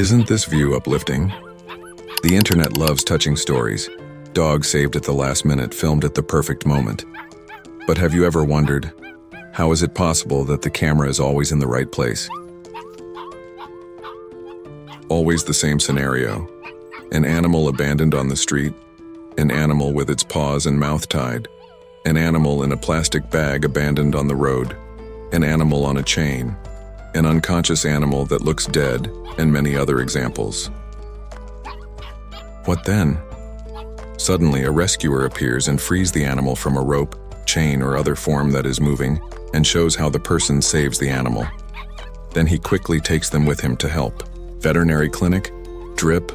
Isn't this view uplifting? The internet loves touching stories. Dogs saved at the last minute, filmed at the perfect moment. But have you ever wondered, how is it possible that the camera is always in the right place? Always the same scenario. An animal abandoned on the street, an animal with its paws and mouth tied, an animal in a plastic bag abandoned on the road, an animal on a chain, an unconscious animal that looks dead, and many other examples. What then? Suddenly, a rescuer appears and frees the animal from a rope, chain, or other form that is moving, and shows how the person saves the animal. Then he quickly takes them with him to help. Veterinary clinic, drip,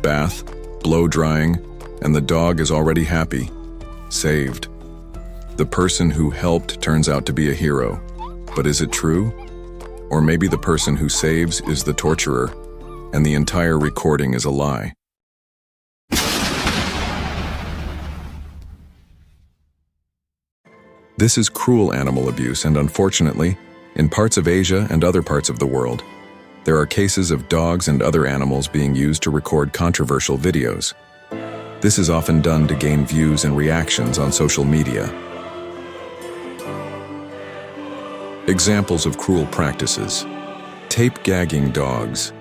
bath, blow drying, and the dog is already happy, saved. The person who helped turns out to be a hero. But is it true? Or maybe the person who saves is the torturer, and the entire recording is a lie. This is cruel animal abuse, and unfortunately, in parts of Asia and other parts of the world, there are cases of dogs and other animals being used to record controversial videos. This is often done to gain views and reactions on social media. Examples of cruel practices. Tape gagging dogs.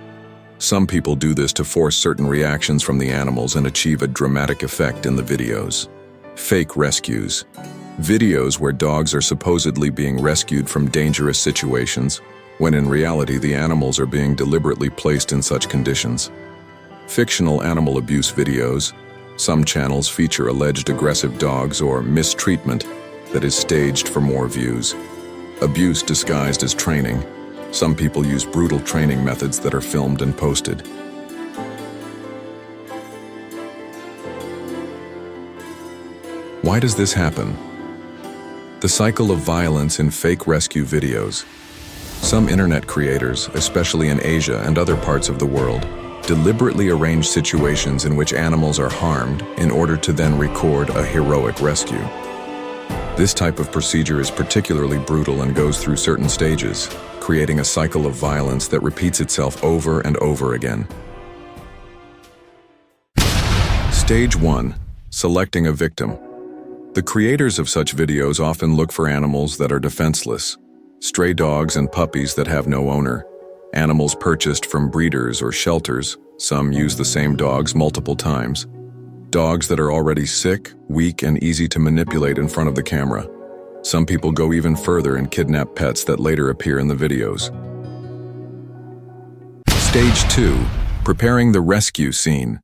Some people do this to force certain reactions from the animals and achieve a dramatic effect in the videos. Fake rescues. Videos where dogs are supposedly being rescued from dangerous situations, when in reality the animals are being deliberately placed in such conditions. Fictional animal abuse videos. Some channels feature alleged aggressive dogs or mistreatment that is staged for more views. Abuse disguised as training. Some people use brutal training methods that are filmed and posted. Why does this happen? The cycle of violence in fake rescue videos. Some internet creators, especially in Asia and other parts of the world, deliberately arrange situations in which animals are harmed in order to then record a heroic rescue. This type of procedure is particularly brutal and goes through certain stages, creating a cycle of violence that repeats itself over and over again. Stage 1. Selecting a victim. The creators of such videos often look for animals that are defenseless, stray dogs and puppies that have no owner, animals purchased from breeders or shelters. Some use the same dogs multiple times. Dogs that are already sick, weak, and easy to manipulate in front of the camera. Some people go even further and kidnap pets that later appear in the videos. Stage 2. Preparing the rescue scene.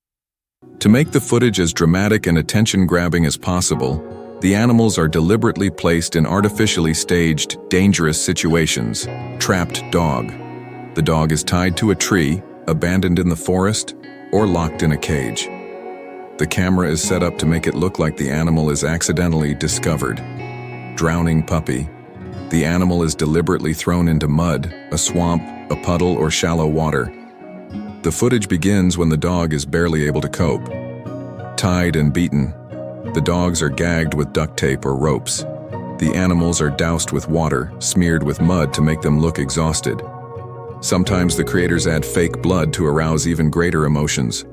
To make the footage as dramatic and attention-grabbing as possible, the animals are deliberately placed in artificially staged, dangerous situations. Trapped dog. The dog is tied to a tree, abandoned in the forest, or locked in a cage. The camera is set up to make it look like the animal is accidentally discovered. Drowning puppy. The animal is deliberately thrown into mud, a swamp, a puddle, or shallow water. The footage begins when the dog is barely able to cope. Tied and beaten. The dogs are gagged with duct tape or ropes. The animals are doused with water, smeared with mud to make them look exhausted. Sometimes the creators add fake blood to arouse even greater emotions.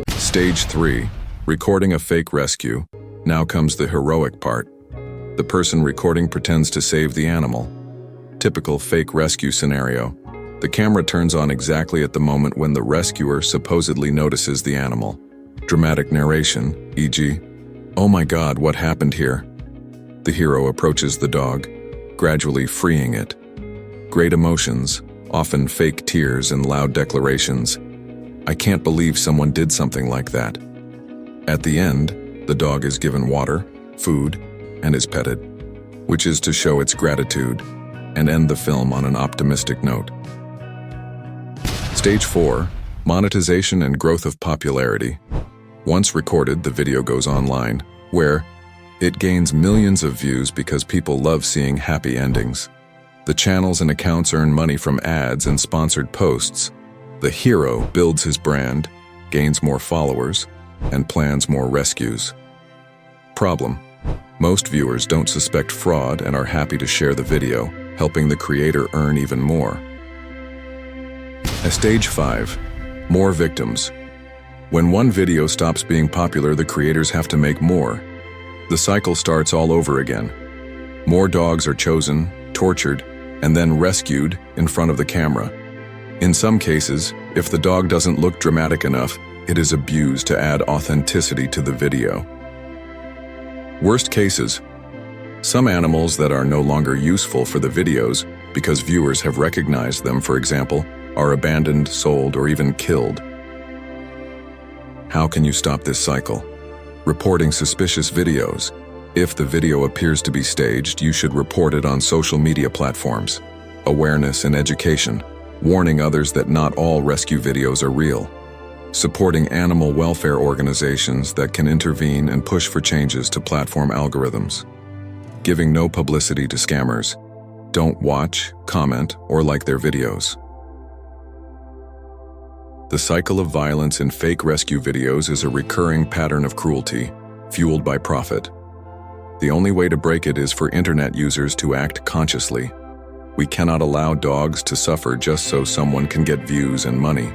Stage 3. Recording a fake rescue. Now comes the heroic part. The person recording pretends to save the animal. Typical fake rescue scenario. The camera turns on exactly at the moment when the rescuer supposedly notices the animal. Dramatic narration, e.g., "Oh my God, what happened here?" The hero approaches the dog, gradually freeing it. Great emotions, often fake tears and loud declarations. "I can't believe someone did something like that." At the end, the dog is given water, food, and is petted, which is to show its gratitude and end the film on an optimistic note. Stage 4. Monetization and growth of popularity. Once recorded, the video goes online, where it gains millions of views because people love seeing happy endings. The channels and accounts earn money from ads and sponsored posts. The hero builds his brand, gains more followers, and plans more rescues. Problem: most viewers don't suspect fraud and are happy to share the video, helping the creator earn even more. Stage 5. More victims. When one video stops being popular, the creators have to make more. The cycle starts all over again. More dogs are chosen, tortured, and then rescued in front of the camera. In some cases, if the dog doesn't look dramatic enough, it is abused to add authenticity to the video. Worst cases. Some animals that are no longer useful for the videos because viewers have recognized them, for example, are abandoned, sold, or even killed. How can you stop this cycle? Reporting suspicious videos. If the video appears to be staged, you should report it on social media platforms. Awareness and education. Warning others that not all rescue videos are real. Supporting animal welfare organizations that can intervene and push for changes to platform algorithms. Giving no publicity to scammers. Don't watch, comment, or like their videos. The cycle of violence in fake rescue videos is a recurring pattern of cruelty, fueled by profit. The only way to break it is for internet users to act consciously. We cannot allow dogs to suffer just so someone can get views and money.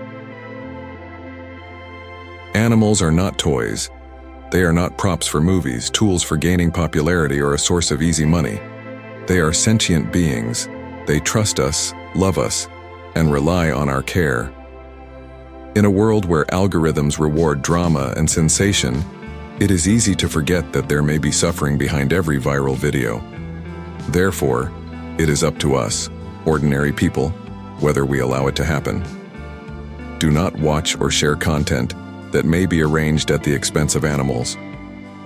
Animals are not toys. They are not props for movies, tools for gaining popularity, or a source of easy money. They are sentient beings. They trust us, love us, and rely on our care. In a world where algorithms reward drama and sensation, it is easy to forget that there may be suffering behind every viral video. Therefore, it is up to us, ordinary people, whether we allow it to happen. Do not watch or share content that may be arranged at the expense of animals.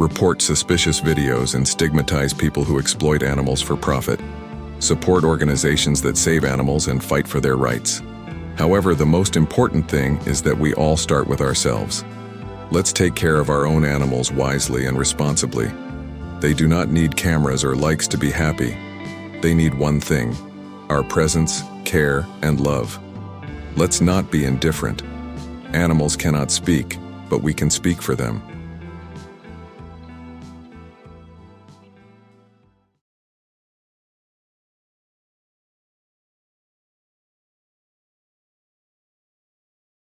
Report suspicious videos and stigmatize people who exploit animals for profit. Support organizations that save animals and fight for their rights. However, the most important thing is that we all start with ourselves. Let's take care of our own animals wisely and responsibly. They do not need cameras or likes to be happy. They need one thing: our presence, care, and love. Let's not be indifferent. Animals cannot speak, but we can speak for them.